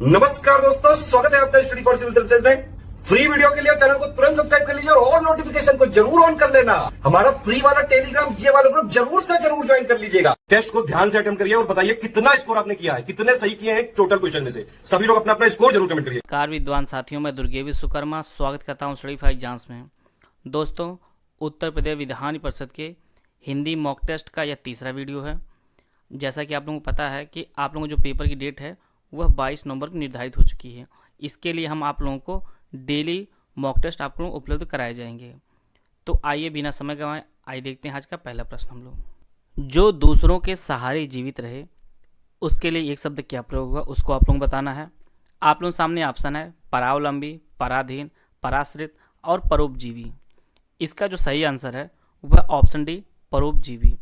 नमस्कार दोस्तों, स्वागत है आपका स्टडी फॉर सिविल सर्विसेज में। फ्री वीडियो के लिए चैनल को तुरंत सब्सक्राइब कर लीजिए और नोटिफिकेशन को जरूर ऑन कर लेना। हमारा फ्री वाला टेलीग्राम ये वाला ग्रुप जरूर से जरूर ज्वाइन कर लीजिएगा। टेस्ट को ध्यान से अटेम्प्ट करिए और बताइए कितना स्कोर आपने किया है, कितने सही किए हैं टोटल क्वेश्चन में से। सभी लोग अपना अपना स्कोर जरूर कमेंट करिए। कार विद्वान साथियों, मैं दुर्गेश विश्वकर्मा स्वागत करता हूं स्टडी फॉर एग्जाम्स में। दोस्तों, उत्तर प्रदेश विधान परिषद के हिंदी मॉक टेस्ट का यह तीसरा वीडियो है। जैसा कि आप लोगों को पता है कि आप लोगों को जो पेपर की डेट है वह 22 नवंबर को निर्धारित हो चुकी है। इसके लिए हम आप लोगों को डेली मॉक टेस्ट आप लोगों को उपलब्ध कराए जाएंगे। तो आइए बिना समय गंवाए आइए देखते हैं आज का पहला प्रश्न। हम लोग जो दूसरों के सहारे जीवित रहे उसके लिए एक शब्द क्या प्रयोग होगा उसको आप लोगों को बताना है। आप लोगों के सामने ऑप्शन है परावलंबी, पराधीन, पराश्रित और परोपजीवी। इसका जो सही आंसर है वह ऑप्शन डी परोपजीवी।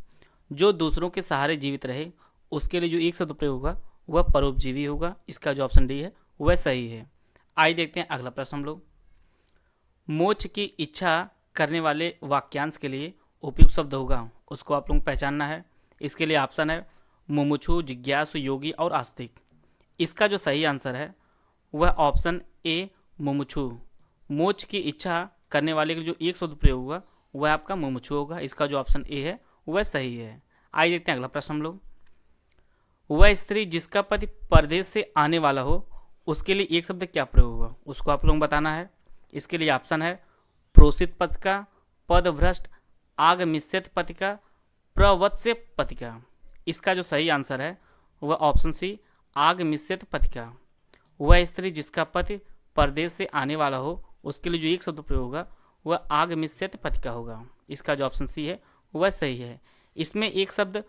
जो दूसरों के सहारे जीवित रहे उसके लिए जो एक शब्द प्रयोग होगा वह परोपजीवी होगा। इसका जो ऑप्शन डी है वह सही है। आइए देखते हैं अगला प्रश्न। हम लोग मोक्ष की इच्छा करने वाले वाक्यांश के लिए उपयुक्त शब्द होगा उसको आप लोग पहचानना है। इसके लिए ऑप्शन है मुमुक्षु, जिज्ञासु, योगी और आस्तिक। इसका जो सही आंसर है वह ऑप्शन ए मुमुक्षु। मोक्ष की इच्छा करने वाले का जो एक शब्द प्रयोग होगा वह आपका मुमुक्षु होगा। इसका जो ऑप्शन ए है वह सही है। आइए देखते हैं अगला प्रश्न। हम लोग वह स्त्री जिसका पति परदेश से आने वाला हो उसके लिए एक शब्द क्या प्रयोग होगा उसको आप लोगों को बताना है। इसके लिए ऑप्शन है प्रोषित पतिका, पदभ्रष्ट, आगमिष्यत पतिका, प्रवत्स्य पतिका। इसका जो सही आंसर है वह ऑप्शन सी आगमिष्यत पतिका। वह स्त्री जिसका पति परदेश से आने वाला हो उसके लिए जो एक शब्द प्रयोग होगा वह आगमिष्यत पतिका होगा। इसका जो ऑप्शन सी है वह सही है। इसमें एक शब्द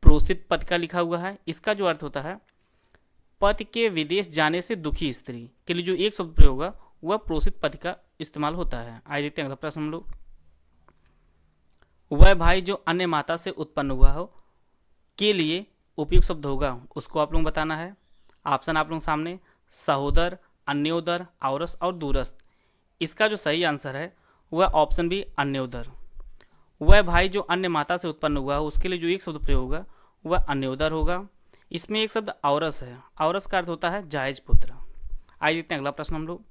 प्रोषित पतिका लिखा हुआ है। इसका जो अर्थ होता है पति के विदेश जाने से दुखी स्त्री के लिए जो एक शब्द प्रयोग होगा वह प्रोषित पतिका इस्तेमाल होता है। आइए देखते हैं अगला प्रश्न। हम लोग वह भाई जो अन्य माता से उत्पन्न हुआ हो के लिए उपयुक्त शब्द होगा उसको आप लोग बताना है। ऑप्शन आप लोग सामने सहोदर, अन्योदर, औरस और दूरस्थ। इसका जो सही आंसर है वह ऑप्शन बी अन्योदर। वह भाई जो अन्य माता से उत्पन्न हुआ हो उसके लिए जो एक शब्द प्रयोग होगा वह अन्योदर होगा। इसमें एक शब्द औरस है। औरस का अर्थ होता है जायज पुत्र। आइए देखते हैं अगला प्रश्न। हम लोग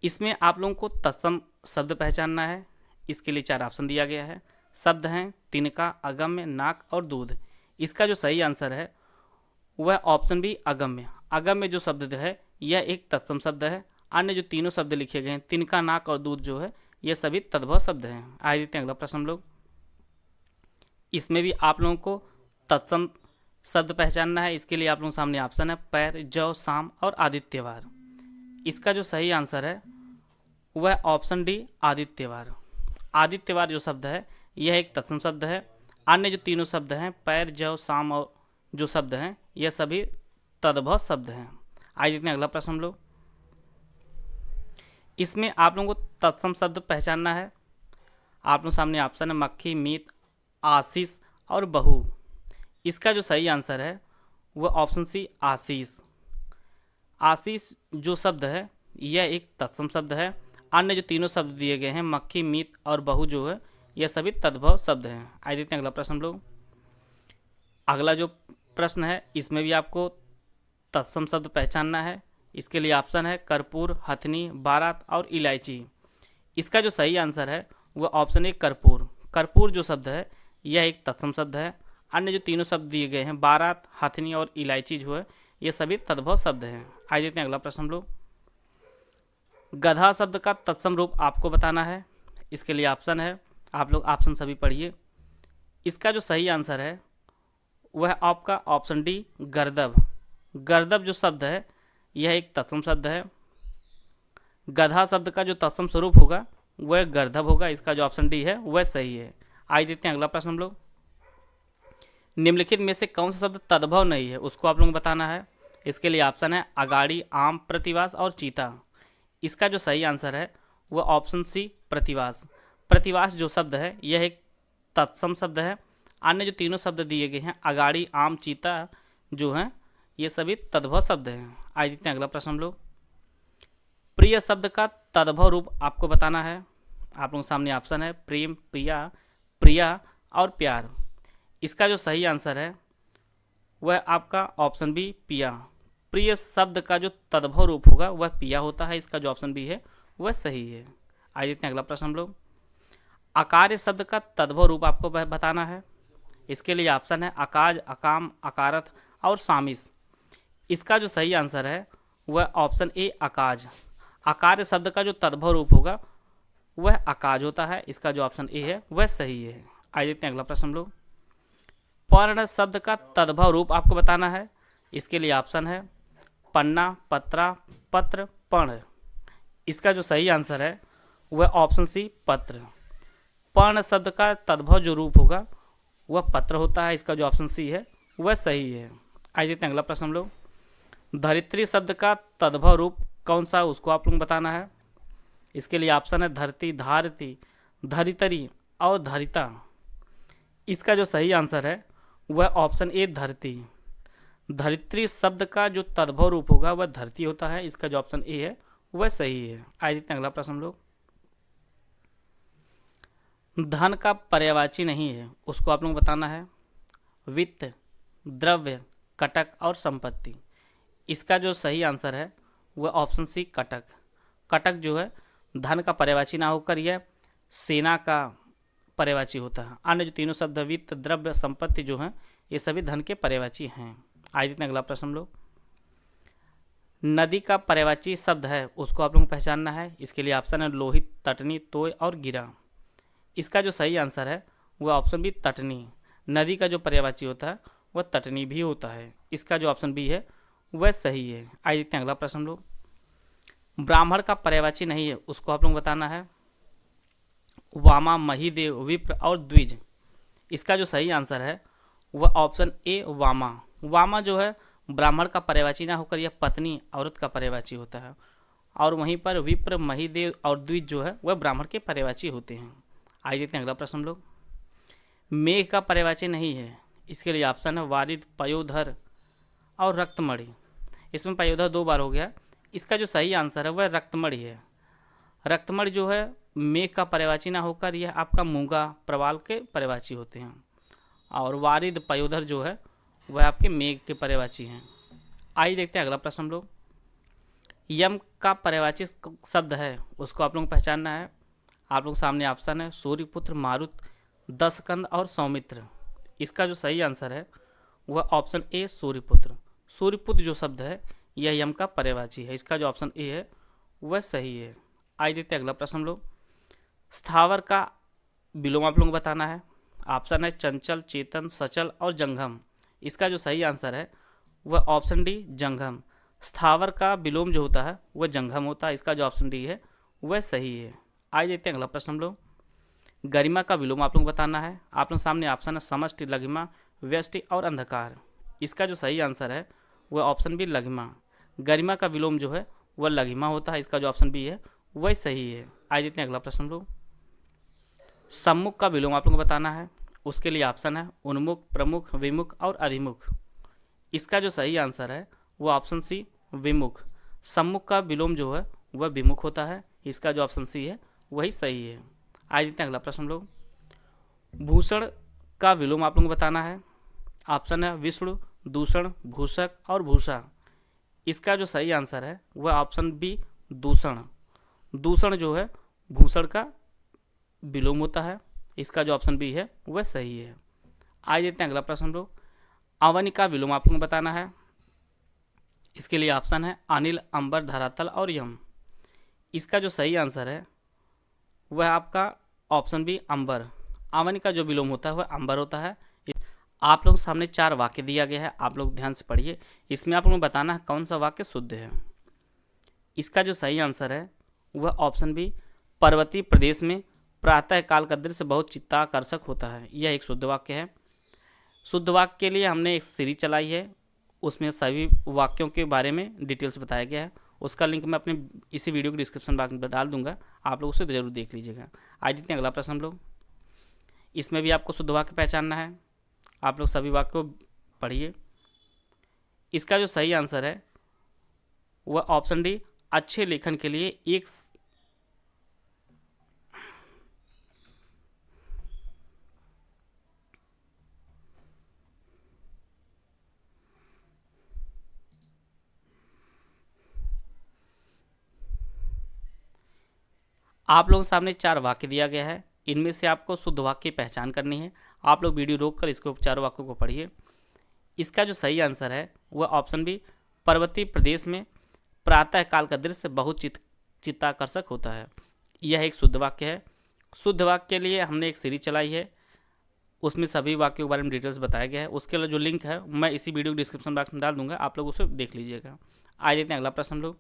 इसमें आप लोगों को तत्सम शब्द पहचानना है। इसके लिए 4 ऑप्शन दिया गया है। शब्द हैं तिनका, अगम्य, नाक और दूध। इसका जो सही आंसर है वह ऑप्शन बी अगम्य। अगम्य जो शब्द है यह एक तत्सम शब्द है। अन्य जो तीनों शब्द लिखे गए हैं तिनका, नाक और दूध जो है ये सभी तद्भव शब्द हैं। आइए देखते हैं अगला प्रश्न। हम लोग इसमें भी आप लोगों को तत्सम शब्द पहचानना है। इसके लिए आप लोगों के सामने ऑप्शन है पैर, जौ, शाम और आदित्यवार। इसका जो सही आंसर है वह ऑप्शन डी आदित्यवार। आदित्यवार जो शब्द है यह एक तत्सम शब्द है। अन्य जो तीनों शब्द हैं पैर, जौ, शाम और जो शब्द हैं यह सभी तद्भव शब्द हैं। आइए देखते हैं अगला प्रश्न। हम लोग इसमें आप लोगों को तत्सम शब्द पहचानना है। आप लोगों के सामने ऑप्शन है मक्खी, मीत, आशीष और बहू। इसका जो सही आंसर है वह ऑप्शन सी आशीष। आशीष जो शब्द है यह एक तत्सम शब्द है। अन्य जो तीनों शब्द दिए गए हैं मक्खी, मीत और बहू जो है यह सभी तद्भव शब्द हैं। आइए देखते हैं अगला प्रश्न। हम लोग अगला जो प्रश्न है इसमें भी आपको तत्सम शब्द पहचानना है। इसके लिए ऑप्शन है कर्पूर, हथनी, बारात और इलायची। इसका जो सही आंसर है वह ऑप्शन ए कर्पूर। कर्पूर जो शब्द है यह एक तत्सम शब्द है। अन्य जो तीनों शब्द दिए गए हैं बारात, हथनी और इलायची जो है ये सभी तद्भव शब्द हैं। आइए देखते हैं अगला प्रश्न। हम लोग गधा शब्द का तत्सम रूप आपको बताना है। इसके लिए ऑप्शन है, आप लोग ऑप्शन सभी पढ़िए। इसका जो सही आंसर है वह आपका ऑप्शन डी गर्दभ। गर्दभ जो शब्द है यह एक तत्सम शब्द है। गधा शब्द का जो तत्सम स्वरूप होगा वह गर्दभ होगा। इसका जो ऑप्शन डी है वह सही है। आइए देखते हैं अगला प्रश्न। हम लोग निम्नलिखित में से कौन सा शब्द तद्भव नहीं है उसको आप लोगों को बताना है। इसके लिए ऑप्शन है अगाड़ी, आम, प्रतिवास और चीता। इसका जो सही आंसर है वह ऑप्शन सी प्रतिवास। प्रतिवास जो शब्द है यह एक तत्सम शब्द है। अन्य जो तीनों शब्द दिए गए हैं अगाड़ी, आम, चीता जो हैं ये सभी तद्भव शब्द हैं। आइए देखते हैं अगला प्रश्न। हम लोग प्रिय शब्द का तद्भव रूप आपको बताना है। आप लोगों के सामने ऑप्शन है प्रेम, प्रिया, प्रिया और प्यार। इसका जो सही आंसर है वह आपका ऑप्शन बी पिया। प्रिय शब्द का जो तद्भव रूप होगा वह पिया होता है, इसका जो ऑप्शन बी है वह सही है। आइए देखते हैं अगला प्रश्न हम लोग। अकार्य शब्द का तद्भव रूप आपको बताना है। इसके लिए ऑप्शन है अकाज, अकाम, अकारथ और सामिस। इसका जो सही आंसर है वह ऑप्शन ए अकाज। अकार्य शब्द का जो तद्भव रूप होगा वह अकाज होता है, इसका जो ऑप्शन ए है वह सही है। आइए देखते हैं अगला प्रश्न हम लोग। पर्ण शब्द का तद्भव रूप आपको बताना है। इसके लिए ऑप्शन है पन्ना, पत्रा, पत्र, पर्ण। इसका जो सही आंसर है वह ऑप्शन सी पत्र। पर्ण शब्द का तद्भव जो रूप होगा वह पत्र होता है, इसका जो ऑप्शन सी है वह सही है। आइए देखते हैं अगला प्रश्न हम लोग। धरित्री शब्द का तद्भव रूप कौन सा, उसको आप लोग बताना है। इसके लिए ऑप्शन है धरती, धारती, धरितरी और धरिता। इसका जो सही आंसर है वह ऑप्शन ए धरती। धरित्री शब्द का जो तद्भव रूप होगा वह धरती होता है, इसका जो ऑप्शन ए है वह सही है। आइए देखते हैं अगला प्रश्न हम लोग। धन का पर्यायवाची नहीं है, उसको आप लोग बताना है। वित्त, द्रव्य, कटक और संपत्ति। इसका जो सही आंसर है वह ऑप्शन सी कटक। कटक जो है धन का पर्यायवाची ना होकर यह सेना का पर्यायवाची होता है। अन्य जो तीनों शब्द वित्त, द्रव्य, संपत्ति जो हैं ये सभी धन के पर्यायवाची हैं। आइए देखते हैं अगला प्रश्न हम लोग। नदी का पर्यायवाची शब्द है, उसको आप लोगों को पहचानना है। इसके लिए ऑप्शन है लोहित, तटनी, तोय और गिरा। इसका जो सही आंसर है वह ऑप्शन बी तटनी। नदी का जो पर्यायवाची होता है वह तटनी भी होता है, इसका जो ऑप्शन बी है वह सही है। आइए देखते हैं अगला प्रश्न हम लोग। ब्राह्मण का पर्यायवाची नहीं है, उसको आप लोग बताना है। वामा, महिदेव, विप्र और द्विज। इसका जो सही आंसर है वह ऑप्शन ए वामा। वामा जो है ब्राह्मण का पर्यायवाची ना होकर यह पत्नी, औरत का पर्यायवाची होता है। और वहीं पर विप्र, महिदेव और द्विज जो है वह ब्राह्मण के पर्यायवाची होते हैं। आइए देखते हैं अगला प्रश्न हम लोग। मेघ का पर्यायवाची नहीं है, इसके लिए ऑप्शन है वारिद, पयोधर और रक्तमणि। इसमें पयोधर 2 बार हो गया, इसका जो सही आंसर है वह रक्तमणि है। रक्तमणि जो है मेघ का पर्यायवाची ना होकर यह आपका मूंगा, प्रवाल के पर्यायवाची होते हैं। और वारिद, पयोधर जो है वह आपके मेघ के पर्यायवाची हैं। आइए देखते हैं अगला प्रश्न हम लोग। यम का पर्यायवाची शब्द है, उसको आप लोग पहचानना है। आप लोग सामने ऑप्शन है सूर्यपुत्र, मारुत, दशकंद और सौमित्र। इसका जो सही आंसर है वह ऑप्शन ए सूर्यपुत्र। सूर्यपुत्र जो शब्द है यह यम का पर्यायवाची है, इसका जो ऑप्शन ए है वह सही है। आइए देखते हैं अगला प्रश्न हम लोग। स्थावर का विलोम आप लोग को बताना है। ऑप्शन है चंचल, चेतन, सचल और जंगम। इसका जो सही आंसर है वह ऑप्शन डी जंगम। स्थावर का विलोम जो होता है वह जंगम होता है, इसका जो ऑप्शन डी है वह सही है। आइए देखते हैं अगला प्रश्न हम लोग। गरिमा का विलोम आप लोग बताना है। आप लोग सामने ऑप्शन है समष्टि, लघिमा, व्यष्टि और अंधकार। इसका जो सही आंसर है वह ऑप्शन बी लघिमा। गरिमा का विलोम जो है वह लघिमा होता है, इसका जो ऑप्शन बी है वह सही है। आइए देखते हैं अगला प्रश्न हम लोग। सम्मुख का विलोम आप लोग को बताना है। उसके लिए ऑप्शन है उन्मुख, प्रमुख, विमुख और अधिमुख। इसका जो सही आंसर है वह ऑप्शन सी विमुख। सम्मुख का विलोम जो है वह विमुख होता है, इसका जो ऑप्शन सी है वही सही है। आइए देखते हैं अगला प्रश्न हम लोग। भूषण का विलोम आप लोग को बताना है। ऑप्शन है विष्णु, दूषण, भूषक और भूषा। इसका जो सही आंसर है वह ऑप्शन बी दूषण। दूषण जो है भूषण का विलोम होता है, इसका जो ऑप्शन बी है वह सही है। आइए देखते हैं अगला प्रश्न हम लोग। अवनि का विलोम आप लोग को बताना है। इसके लिए ऑप्शन है अनिल, अंबर, धरातल और यम। इसका जो सही आंसर है वह आपका ऑप्शन बी अंबर। अवनि का जो विलोम होता है वह अंबर होता है। आप लोग सामने 4 वाक्य दिया गया है, आप लोग ध्यान से पढ़िए। इसमें आप लोग बताना है कौन सा वाक्य शुद्ध है। इसका जो सही आंसर है वह ऑप्शन बी पर्वतीय प्रदेश में प्रातः काल का दृश्य बहुत चित्ताकर्षक होता है, यह एक शुद्ध वाक्य है। शुद्ध वाक्य के लिए हमने एक सीरीज चलाई है, उसमें सभी वाक्यों के बारे में डिटेल्स बताया गया है। उसका लिंक मैं अपने इसी वीडियो के डिस्क्रिप्शन बॉक्स में डाल दूंगा, आप लोग उसे जरूर देख लीजिएगा। आज देखते हैं अगला प्रश्न हम लोग। इसमें भी आपको शुद्ध वाक्य पहचानना है, आप लोग सभी वाक्य को पढ़िए। इसका जो सही आंसर है वह ऑप्शन डी अच्छे लेखन के लिए एक आप लोगों के सामने 4 वाक्य दिया गया है, इनमें से आपको शुद्ध वाक्य की पहचान करनी है। आप लोग वीडियो रोक कर इसको 4 वाक्यों को पढ़िए। इसका जो सही आंसर है वह ऑप्शन बी, पर्वतीय प्रदेश में प्रातः काल का दृश्य बहुत चित्ताकर्षक होता है। यह एक शुद्ध वाक्य है। शुद्ध वाक्य के लिए हमने एक सीरीज चलाई है, उसमें सभी वाक्यों के बारे में डिटेल्स बताया गया है। उसके लिए जो लिंक है मैं इसी वीडियो डिस्क्रिप्शन बॉक्स में डाल दूंगा, आप लोग उसे देख लीजिएगा। आज देखते हैं अगला प्रश्न हम लोग।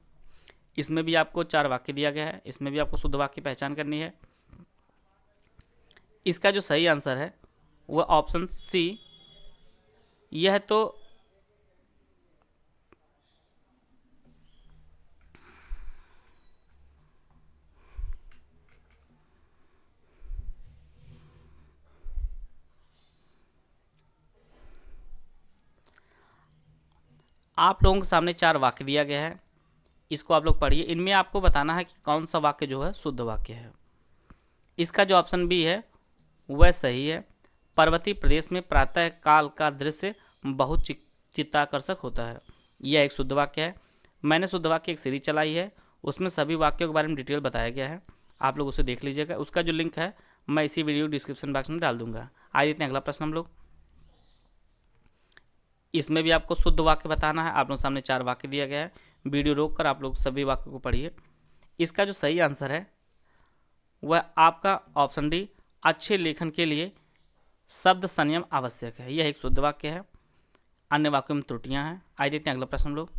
इसमें भी आपको 4 वाक्य दिया गया है, इसमें भी आपको शुद्ध वाक्य की पहचान करनी है। इसका जो सही आंसर है वह ऑप्शन सी, यह तो आप लोगों के सामने 4 वाक्य दिया गया है, इसको आप लोग पढ़िए। इनमें आपको बताना है कि कौन सा वाक्य जो है शुद्ध वाक्य है। इसका जो ऑप्शन बी है वह सही है। पर्वतीय प्रदेश में प्रातः काल का दृश्य बहुत चित्ताकर्षक होता है, यह एक शुद्ध वाक्य है। मैंने शुद्ध वाक्य एक सीरीज चलाई है, उसमें सभी वाक्यों के बारे में डिटेल बताया गया है, आप लोग उसे देख लीजिएगा। उसका जो लिंक है मैं इसी वीडियो डिस्क्रिप्शन बॉक्स में डाल दूंगा। आइए देखते हैं अगला प्रश्न हम लोग। इसमें भी आपको शुद्ध वाक्य बताना है। आप लोगों के सामने 4 वाक्य दिया गया है, वीडियो रोक कर आप लोग सभी वाक्यों को पढ़िए। इसका जो सही आंसर है वह आपका ऑप्शन डी, अच्छे लेखन के लिए शब्द संयम आवश्यक है, यह एक शुद्ध वाक्य है। अन्य वाक्यों में त्रुटियां हैं। आइए देखते हैं अगला प्रश्न हम लोग।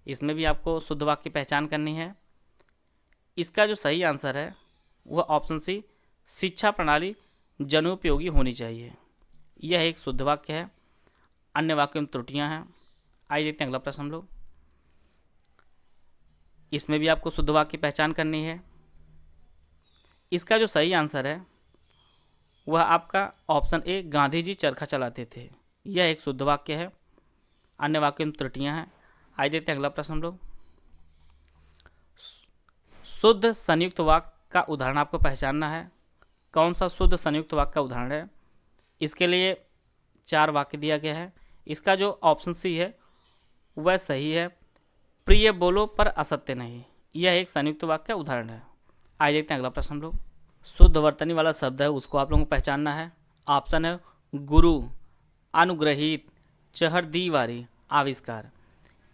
इसमें भी आपको शुद्ध वाक्य की पहचान करनी है। इसका जो सही आंसर है वह ऑप्शन सी, शिक्षा प्रणाली जनोपयोगी होनी चाहिए, यह एक शुद्ध वाक्य है। अन्य वाक्यों में त्रुटियां हैं। आइए देखते हैं अगला प्रश्न हम लोग। इसमें भी आपको शुद्ध वाक्य की पहचान करनी है। इसका जो सही आंसर है वह आपका ऑप्शन ए, गांधी जी चरखा चलाते थे, यह एक शुद्ध वाक्य है। अन्य वाक्यों में त्रुटियां हैं। आइए देखते हैं अगला प्रश्न हम लोग। शुद्ध संयुक्त वाक्य का उदाहरण आपको पहचानना है। कौन सा शुद्ध संयुक्त वाक्य का उदाहरण है? इसके लिए 4 वाक्य दिया गया है। इसका जो ऑप्शन सी है वह सही है। प्रिय बोलो पर असत्य नहीं, यह एक संयुक्त वाक्य का उदाहरण है। आइए देखते हैं अगला प्रश्न हम लोग। शुद्ध वर्तनी वाला शब्द है, उसको आप लोगों को पहचानना है। ऑप्शन है गुरु, अनुग्रहित, चहर दीवारी, आविष्कार।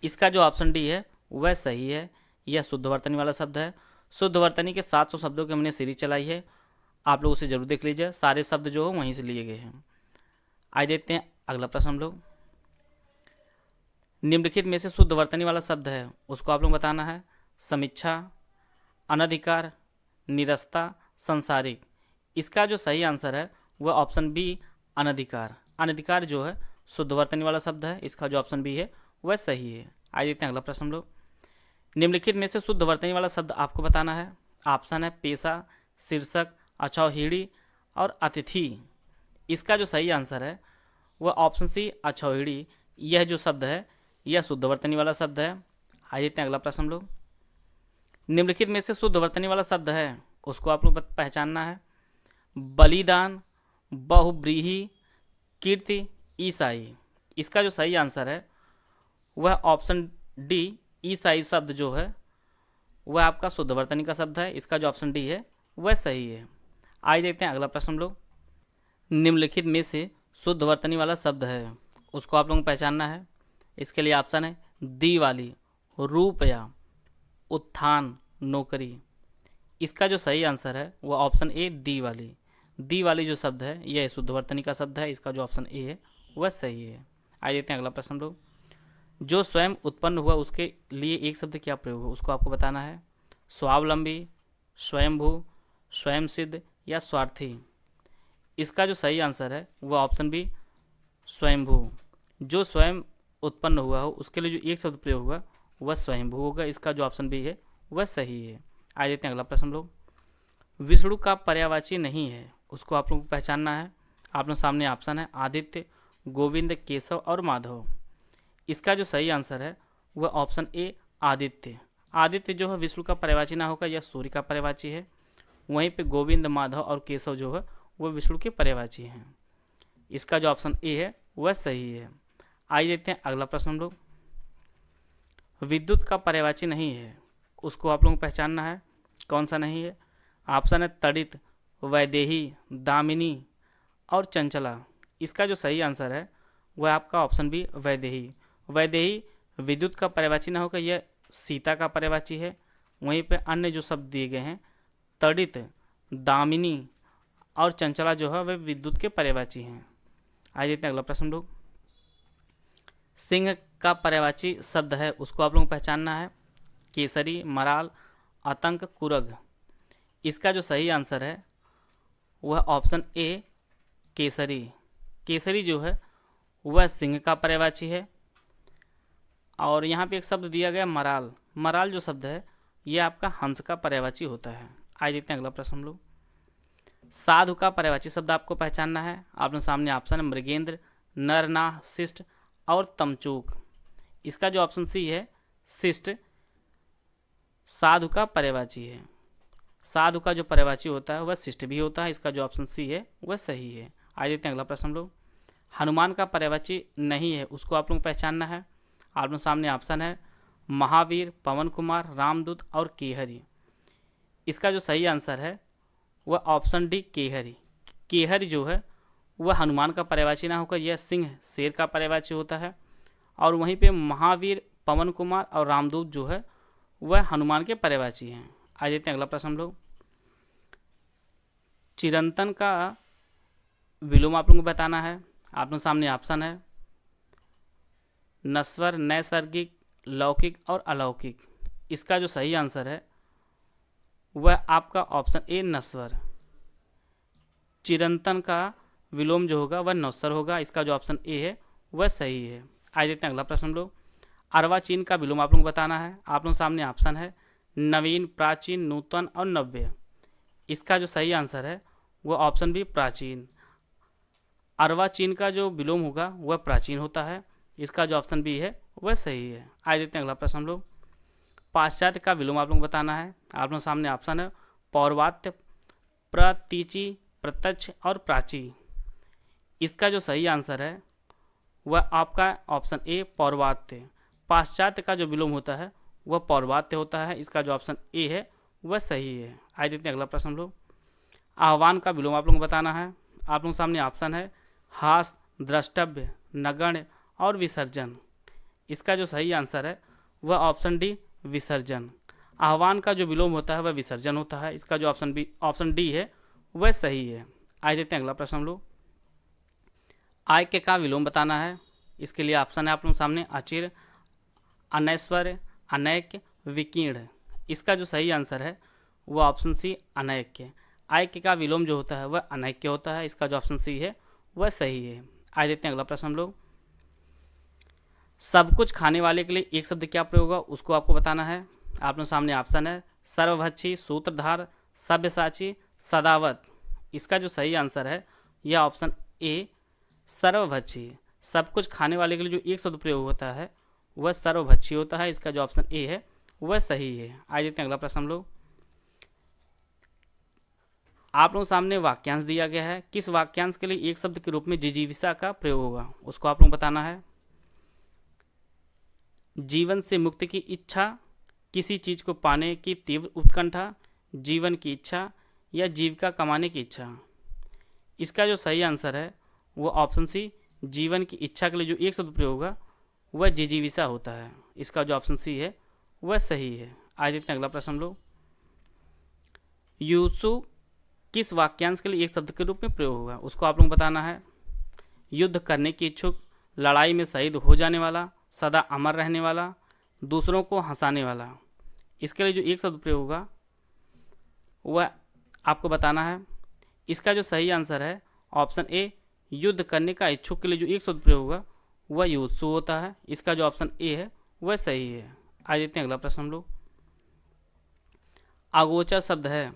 इसका जो ऑप्शन डी है वह सही है, यह शुद्ध वर्तनी वाला शब्द है। शुद्ध वर्तनी के 700 शब्दों की हमने सीरीज चलाई है, आप लोग उसे जरूर देख लीजिए। सारे शब्द जो है वहीं से लिए गए हैं। आइए देखते हैं अगला प्रश्न हम लोग। निम्नलिखित में से शुद्ध वर्तनी वाला शब्द है, उसको आप लोग बताना है। समीक्षा, अनधिकार, निरस्ता, संसारिक। इसका जो सही आंसर है वह ऑप्शन बी, अनधिकार। अनधिकार जो है शुद्ध वर्तनी वाला शब्द है, इसका जो ऑप्शन बी है वह सही है। आइए देखते हैं अगला प्रश्न हम लोग। निम्नलिखित में से शुद्ध वर्तनी वाला शब्द आपको बताना है। ऑप्शन है पेशा, शीर्षक, अछौहिड़ी और अतिथि। इसका जो सही आंसर है वह ऑप्शन सी, अछौहिड़ी। यह जो शब्द है यह शुद्ध वर्तनी वाला शब्द है। आइए देखते हैं अगला प्रश्न हम लोग। निम्नलिखित में से शुद्ध वर्तनी वाला शब्द है, उसको आप लोग पहचानना है। बलिदान, बहुब्रीही, कीर्ति, ईसाई। इसका जो सही आंसर है वह ऑप्शन डी, ईसाई शब्द जो है वह आपका शुद्ध वर्तनी का शब्द है। इसका जो ऑप्शन डी है वह सही है। आइए देखते हैं अगला प्रश्न हम लोग। निम्नलिखित में से शुद्ध वर्तनी वाला शब्द है, उसको आप लोगों को पहचानना है। इसके लिए ऑप्शन है दिवाली, रुपया, उत्थान, नौकरी। इसका जो सही आंसर है वह ऑप्शन ए, दिवाली। दिवाली जो शब्द है यह शुद्ध वर्तनी का शब्द है, इसका जो ऑप्शन ए है वह सही है। आइए देखते हैं अगला प्रश्न हम लोग। जो स्वयं उत्पन्न हुआ उसके लिए एक शब्द क्या प्रयोग हो, उसको आपको बताना है। स्वावलंबी, स्वयंभू, स्वयं सिद्ध या स्वार्थी। इसका जो सही आंसर है वह ऑप्शन बी, स्वयंभू। जो स्वयं उत्पन्न हुआ हो उसके लिए जो एक शब्द प्रयोग हुआ वह स्वयंभू होगा। इसका जो ऑप्शन बी है वह सही है। आइए देखते हैं अगला प्रश्न हम लोग। विष्णु का पर्यायवाची नहीं है, उसको आप लोगों को पहचानना है। आप लोग सामने ऑप्शन है आदित्य, गोविंद, केशव और माधव। इसका जो सही आंसर है वह ऑप्शन ए, आदित्य। आदित्य जो है विष्णु का पर्यायवाची ना होगा, यह सूर्य का पर्यायवाची है। वहीं पे गोविंद, माधव और केशव जो है वह विष्णु के पर्यायवाची हैं। इसका जो ऑप्शन ए है वह सही है। आइए देखते हैं अगला प्रश्न हम लोग। विद्युत का पर्यायवाची नहीं है, उसको आप लोगों को पहचानना है। कौन सा नहीं है? ऑप्शन है तड़ित, वैदेही, दामिनी और चंचला। इसका जो सही आंसर है वह आपका ऑप्शन बी वैदेही। वैदेही विद्युत का पर्यायवाची ना होकर यह सीता का पर्यायवाची है। वहीं पे अन्य जो शब्द दिए गए हैं तड़ित, दामिनी और चंचला जो है वे विद्युत के पर्यायवाची हैं। आइए देखते हैं अगला प्रश्न लोग। सिंह का पर्यायवाची शब्द है उसको आप लोगों को पहचानना है। केसरी, मराल, आतंक, कुरग। इसका जो सही आंसर है वह ऑप्शन ए केसरी। केसरी जो है वह सिंह का पर्यायवाची है। और यहाँ पे एक शब्द दिया गया मराल। मराल जो शब्द है यह आपका हंस का पर्यायवाची होता है। आइए देखते हैं अगला प्रश्न हम लोग। साधु का पर्यायवाची शब्द आपको पहचानना है। आप लोग सामने ऑप्शन है मृगेंद्र, नरनाह, शिष्ट और तमचूक। इसका जो ऑप्शन सी है शिष्ट साधु का पर्यायवाची है। साधु का जो पर्यायवाची होता है वह शिष्ट भी होता है। इसका जो ऑप्शन सी है वह सही है। आइए देखते हैं अगला प्रश्न हम लोग। हनुमान का पर्यायवाची नहीं है उसको आप लोग पहचानना है। आप लोग सामने ऑप्शन है महावीर, पवन कुमार, रामदूत और केहरी। इसका जो सही आंसर है वह ऑप्शन डी केहरी। केहरी जो है वह हनुमान का पर्यायवाची ना होकर यह सिंह शेर का पर्यायवाची होता है। और वहीं पे महावीर, पवन कुमार और रामदूत जो है वह हनुमान के पर्यायवाची हैं। आज देखते हैं अगला प्रश्न हम लोग। चिरंतन का विलोम आप लोगों को बताना है। आप लोगों के सामने ऑप्शन है नश्वर, नैसर्गिक, लौकिक और अलौकिक। इसका जो सही आंसर है वह आपका ऑप्शन ए नश्वर। चिरंतन का विलोम जो होगा वह नश्वर होगा। इसका जो ऑप्शन ए है वह सही है। आज देखते हैं अगला प्रश्न हम लोग। अर्वाचीन का विलोम आप लोगों को बताना है। आप लोगों के सामने ऑप्शन है नवीन, प्राचीन, नूतन और नव्य। इसका जो सही आंसर है वह ऑप्शन बी प्राचीन। अर्वाचीन का जो विलोम होगा वह प्राचीन होता है। इसका जो ऑप्शन बी है वह सही है। आज देखते हैं अगला प्रश्न हम लोग। पाश्चात्य का विलोम आप लोगों को बताना है। आप लोगों के सामने ऑप्शन है पौर्वात्य, प्रतीचि, प्रत्यक्ष और प्राची। इसका जो सही आंसर है वह आपका ऑप्शन ए पौर्वात्य। पाश्चात्य का जो विलोम होता है वह पौर्वात्य होता है। इसका जो ऑप्शन ए है वह सही है। आज देखते हैं अगला प्रश्न हम लोग। आह्वान का विलोम आप लोगों को बताना है। आप लोगों के सामने ऑप्शन है हास, द्रष्टव्य, नगण्य और विसर्जन। इसका जो सही आंसर है वह ऑप्शन डी विसर्जन। आह्वान का जो विलोम होता है वह विसर्जन होता है। इसका जो ऑप्शन डी है वह सही है। आज देखते हैं अगला प्रश्न हम लोग। आयक्य का विलोम बताना है। इसके लिए ऑप्शन है आप लोगों के सामने अचिर, अनैश्वर्य, अनैक्य, विकीर्ण। इसका जो सही आंसर है वह ऑप्शन सी अनैक्य। आयक्य का विलोम जो होता है वह अनैक्य होता है। इसका जो ऑप्शन सी है वह सही है। आज देखते हैं अगला प्रश्न हम लोग। सब कुछ खाने वाले के लिए एक शब्द क्या प्रयोग होगा उसको आपको बताना है। आप लोग सामने ऑप्शन है सर्वभक्षी, सूत्रधार, सब्यसाची, सदावत। इसका जो सही आंसर है यह ऑप्शन ए सर्वभक्षी। सब कुछ खाने वाले के लिए जो एक शब्द प्रयोग होता है वह सर्वभक्षी होता है। इसका जो ऑप्शन ए है वह सही है। आज देखते हैं अगला प्रश्न हम लोग। आप लोगों के सामने वाक्यांश दिया गया है। किस वाक्यांश के लिए एक शब्द के रूप में जिजीविषा का प्रयोग होगा उसको आप लोग बताना है। जीवन से मुक्ति की इच्छा, किसी चीज को पाने की तीव्र उत्कंठा, जीवन की इच्छा या जीविका कमाने की इच्छा। इसका जो सही आंसर है वो ऑप्शन सी जीवन की इच्छा के लिए जो एक शब्द प्रयोग होगा वह जिजीविषा होता है। इसका जो ऑप्शन सी है वह सही है। आज देखते हैं अगला प्रश्न हम लोग। यूसु किस वाक्यांश के लिए एक शब्द के रूप में प्रयोग होगा उसको आप लोग बताना है। युद्ध करने की इच्छुक, लड़ाई में शहीद हो जाने वाला, सदा अमर रहने वाला, दूसरों को हंसाने वाला। इसके लिए जो एक शब्द प्रयोग होगा वह आपको बताना है। इसका जो सही आंसर है ऑप्शन ए युद्ध करने का इच्छुक के लिए जो एक शब्द प्रयोग होगा वह युत्सु होता है। इसका जो ऑप्शन ए है वह सही है। आज देखते हैं अगला प्रश्न हम लोग। अगोचर शब्द है।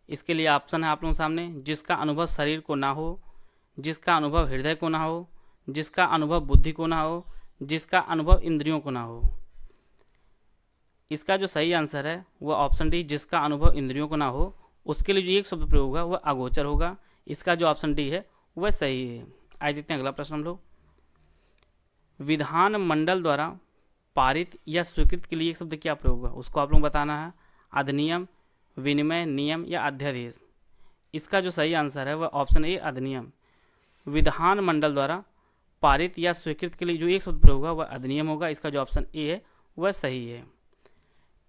इसके लिए ऑप्शन है आप लोगों के सामने जिसका अनुभव शरीर को ना हो, जिसका अनुभव हृदय को ना हो, जिसका अनुभव बुद्धि को ना हो, जिसका अनुभव इंद्रियों को ना हो। इसका जो सही आंसर है वह ऑप्शन डी जिसका अनुभव इंद्रियों को ना हो उसके लिए जो एक शब्द प्रयोग होगा वह अगोचर होगा। इसका जो ऑप्शन डी है वह सही है। आज देखते हैं अगला प्रश्न हम लोग। विधान मंडल द्वारा पारित या स्वीकृत के लिए एक शब्द क्या प्रयोग होगा उसको आप लोग बताना है। अधिनियम, विनिमय, नियम या अध्यादेश। इसका जो सही आंसर है वह ऑप्शन ए अधिनियम। विधान मंडल द्वारा पारित या स्वीकृत के लिए जो एक शब्द प्रयोग होगा वह अधिनियम होगा। इसका जो ऑप्शन ए है वह सही है।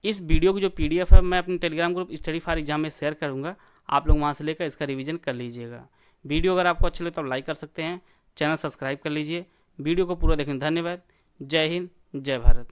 इस वीडियो की जो पीडीएफ है मैं अपने Telegram group study for exam में शेयर करूंगा, आप लोग वहां से लेकर इसका रिवीजन कर लीजिएगा। वीडियो अगर आपको अच्छा लगे तो आप लाइक कर सकते हैं, चैनल सब्सक्राइब कर लीजिए। वीडियो को पूरा देखने धन्यवाद। जय हिंद, जय भारत।